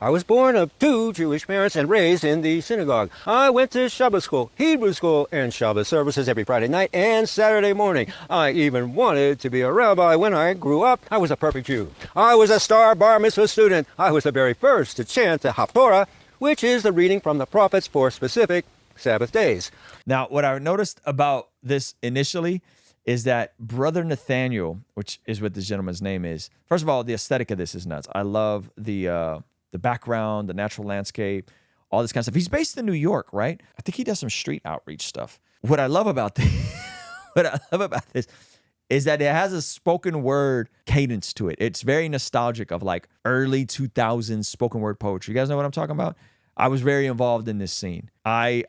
I was born of two Jewish parents and raised in the synagogue. I went to Shabbos school, Hebrew school, and Shabbos services every Friday night and Saturday morning. I even wanted to be a rabbi when I grew up. I was a perfect Jew. I was a star bar mitzvah student. I was the very first to chant the Haftorah, which is the reading from the prophets for specific Sabbath days. Now, what I noticed about this initially is that Brother Nathaniel, which is what this gentleman's name is, first of all, the aesthetic of this is nuts. I love the background, the natural landscape, all this kind of stuff. He's based in New York, right? I think he does some street outreach stuff. What I love about this, is that it has a spoken word cadence to it. It's very nostalgic of like early 2000s spoken word poetry. You guys know what I'm talking about? I was very involved in this scene. I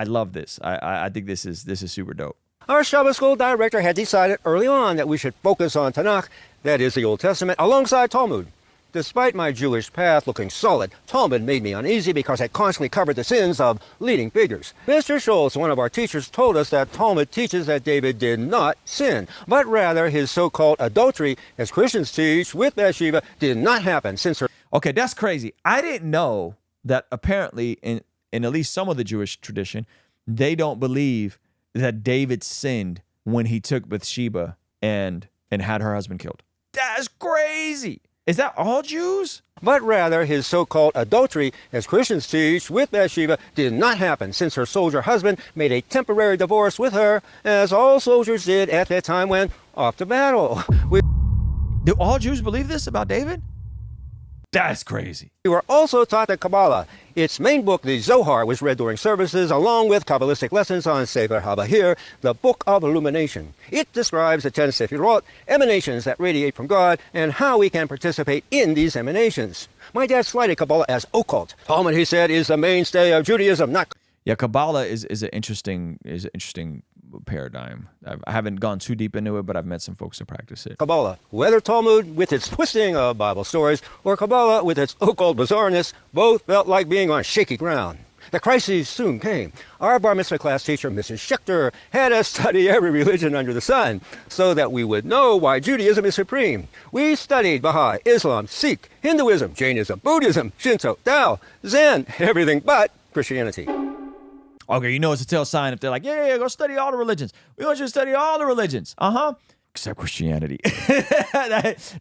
love this. I think this is super dope. Our Shabbos school director had decided early on that we should focus on Tanakh, that is the Old Testament, alongside Talmud. Despite my Jewish path looking solid, Talmud made me uneasy because it constantly covered the sins of leading figures. Mr. Schultz, one of our teachers, told us that Talmud teaches that David did not sin, but rather his so-called adultery, as Christians teach, with Bathsheba did not happen since her... Okay, that's crazy. I didn't know that apparently in at least some of the Jewish tradition, they don't believe that David sinned when he took Bathsheba and had her husband killed. That's crazy. Is that all Jews? But rather his so-called adultery, as Christians teach, with Bathsheba did not happen since her soldier husband made a temporary divorce with her, as all soldiers did at that time when off to battle. Do all Jews believe this about David? That's crazy. We were also taught the Kabbalah. Its main book, the Zohar, was read during services, along with Kabbalistic lessons on Sefer HaBahir, the Book of Illumination. It describes the 10 Sefirot, emanations that radiate from God, and how we can participate in these emanations. My dad slighted Kabbalah as occult. Talmud, he said, is the mainstay of Judaism, not... Yeah, Kabbalah is an interesting paradigm. I haven't gone too deep into it, but I've met some folks who practice it. Kabbalah, whether Talmud with its twisting of Bible stories or Kabbalah with its occult bizarreness, both felt like being on shaky ground. The crisis soon came. Our bar mitzvah class teacher, Mrs. Schechter, had us study every religion under the sun so that we would know why Judaism is supreme. We studied Baha'i, Islam, Sikh, Hinduism, Jainism, Buddhism, Shinto, Tao, Zen, everything but Christianity. Okay, you know it's a tell sign if they're like, yeah, go study all the religions. We want you to study all the religions. Except Christianity.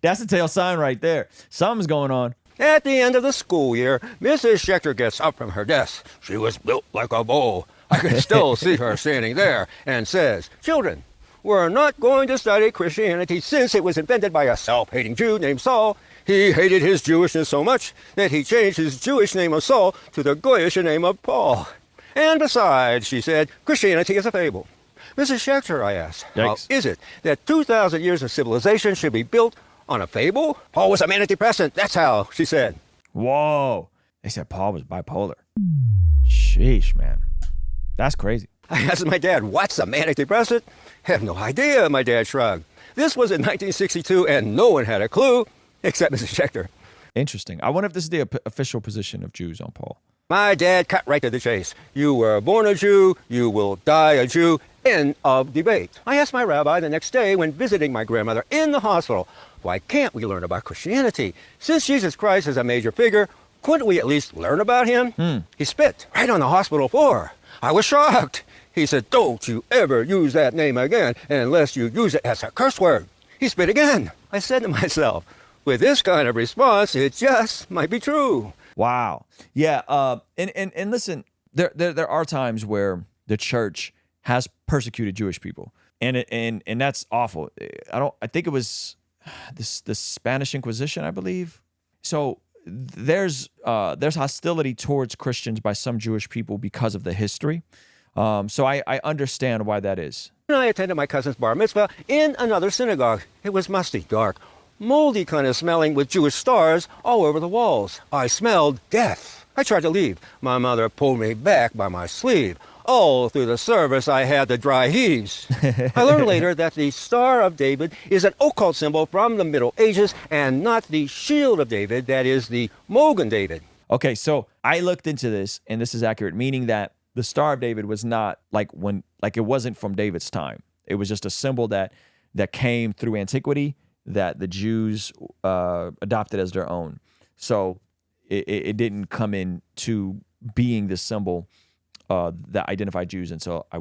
That's a tell sign right there. Something's going on. At the end of the school year, Mrs. Schechter gets up from her desk. She was built like a bull. I can still see her standing there and says, "Children, we're not going to study Christianity since it was invented by a self-hating Jew named Saul. He hated his Jewishness so much that he changed his Jewish name of Saul to the Goyish name of Paul. And besides," she said, "Christianity is a fable." Mrs. Schechter, I asked, how is it that 2,000 years of civilization should be built on a fable? Paul was a manic depressant, that's how, she said. Whoa. They said Paul was bipolar. Sheesh, man. That's crazy. I asked my dad, what's a manic depressant? Have no idea, my dad shrugged. This was in 1962 and no one had a clue except Mrs. Schechter. Interesting. I wonder if this is the official position of Jews on Paul. My dad cut right to the chase. You were born a Jew, you will die a Jew. End of debate. I asked my rabbi the next day when visiting my grandmother in the hospital, why can't we learn about Christianity? Since Jesus Christ is a major figure, couldn't we at least learn about him? He spit right on the hospital floor. I was shocked. He said, "Don't you ever use that name again unless you use it as a curse word." He spit again. I said to myself, with this kind of response, it just might be true. Wow. Yeah. And listen, there are times where the church has persecuted Jewish people, and that's awful. I think it was the Spanish Inquisition, I believe. So there's hostility towards Christians by some Jewish people because of the history. So I understand why that is. I attended my cousin's bar mitzvah in another synagogue. It was musty, dark, moldy kind of smelling with Jewish stars all over the walls. I smelled death. I tried to leave. My mother pulled me back by my sleeve. All through the service, I had the dry heaves. I learned later that the Star of David is an occult symbol from the Middle Ages and not the Shield of David, that is the Mogan David. Okay, so I looked into this, and this is accurate, meaning that the Star of David was not like it wasn't from David's time. It was just a symbol that came through antiquity that the Jews adopted as their own. So it didn't come into being the symbol that identified Jews. And so I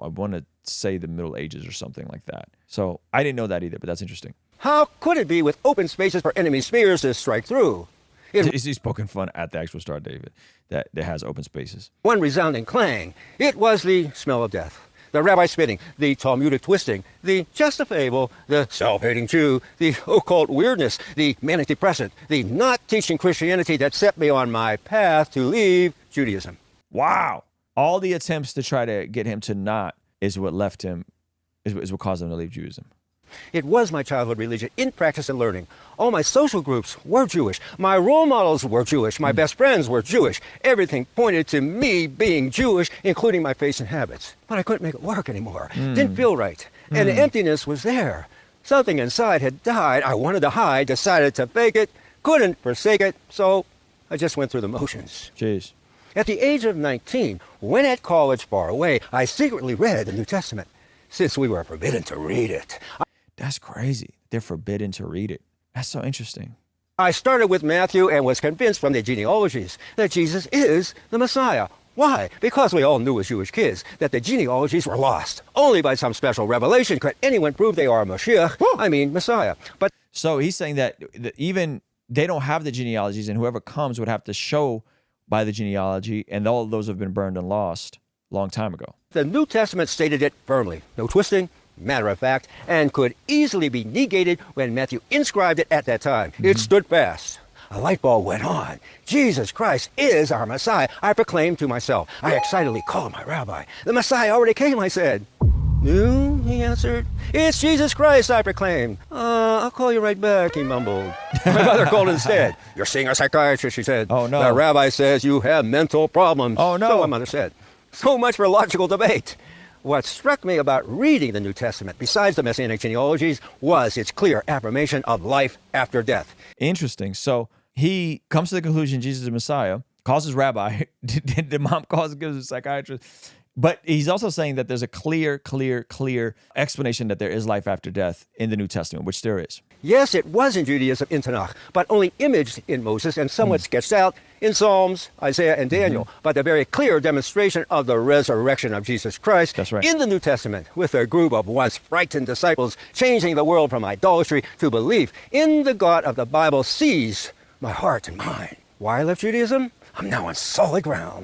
want to say the Middle Ages or something like that. So I didn't know that either, but that's interesting. How could it be with open spaces for enemy spears to strike through? He's poking fun at the actual Star of David that has open spaces. One resounding clang. It was the smell of death, the rabbi spitting, the Talmudic twisting, the justifiable, the self-hating Jew, the occult weirdness, the manic depressant, the not teaching Christianity that set me on my path to leave Judaism. Wow. All the attempts to try to get him to not is what left him, is what caused him to leave Judaism. It was my childhood religion in practice and learning. All my social groups were Jewish. My role models were Jewish. My best friends were Jewish. Everything pointed to me being Jewish, including my face and habits. But I couldn't make it work anymore. Didn't feel right. And the emptiness was there. Something inside had died. I wanted to hide, decided to fake it, couldn't forsake it, so I just went through the motions. Jeez. At the age of 19, when at college far away, I secretly read the New Testament, since we were forbidden to read it. That's crazy. They're forbidden to read it. That's so interesting. I started with Matthew and was convinced from the genealogies that Jesus is the Messiah. Why? Because we all knew as Jewish kids that the genealogies were lost. Only by some special revelation could anyone prove they are a Mashiach, Messiah. But so he's saying that even they don't have the genealogies, and whoever comes would have to show by the genealogy, and all of those have been burned and lost a long time ago. The New Testament stated it firmly. No twisting, matter of fact, and could easily be negated when Matthew inscribed it at that time. It stood fast. A light bulb went on. Jesus Christ is our Messiah, I proclaimed to myself. I excitedly called my rabbi. The Messiah already came, I said. No, he answered. It's Jesus Christ, I proclaimed. I'll call you right back, he mumbled. My mother called instead. You're seeing a psychiatrist, she said. Oh, no. The rabbi says you have mental problems. Oh, no. So my mother said. So much for logical debate. What struck me about reading the New Testament, besides the Messianic genealogies, was its clear affirmation of life after death. Interesting. So he comes to the conclusion Jesus is the Messiah, calls his rabbi, the mom calls, gives a psychiatrist. But he's also saying that there's a clear explanation that there is life after death in the New Testament, which there is. Yes, it was in Judaism in Tanakh, but only imaged in Moses and somewhat sketched out in Psalms, Isaiah, and Daniel. But the very clear demonstration of the resurrection of Jesus Christ That's right. in the New Testament, with a group of once frightened disciples changing the world from idolatry to belief in the God of the Bible, sees my heart and mind. Why I left Judaism? I'm now on solid ground.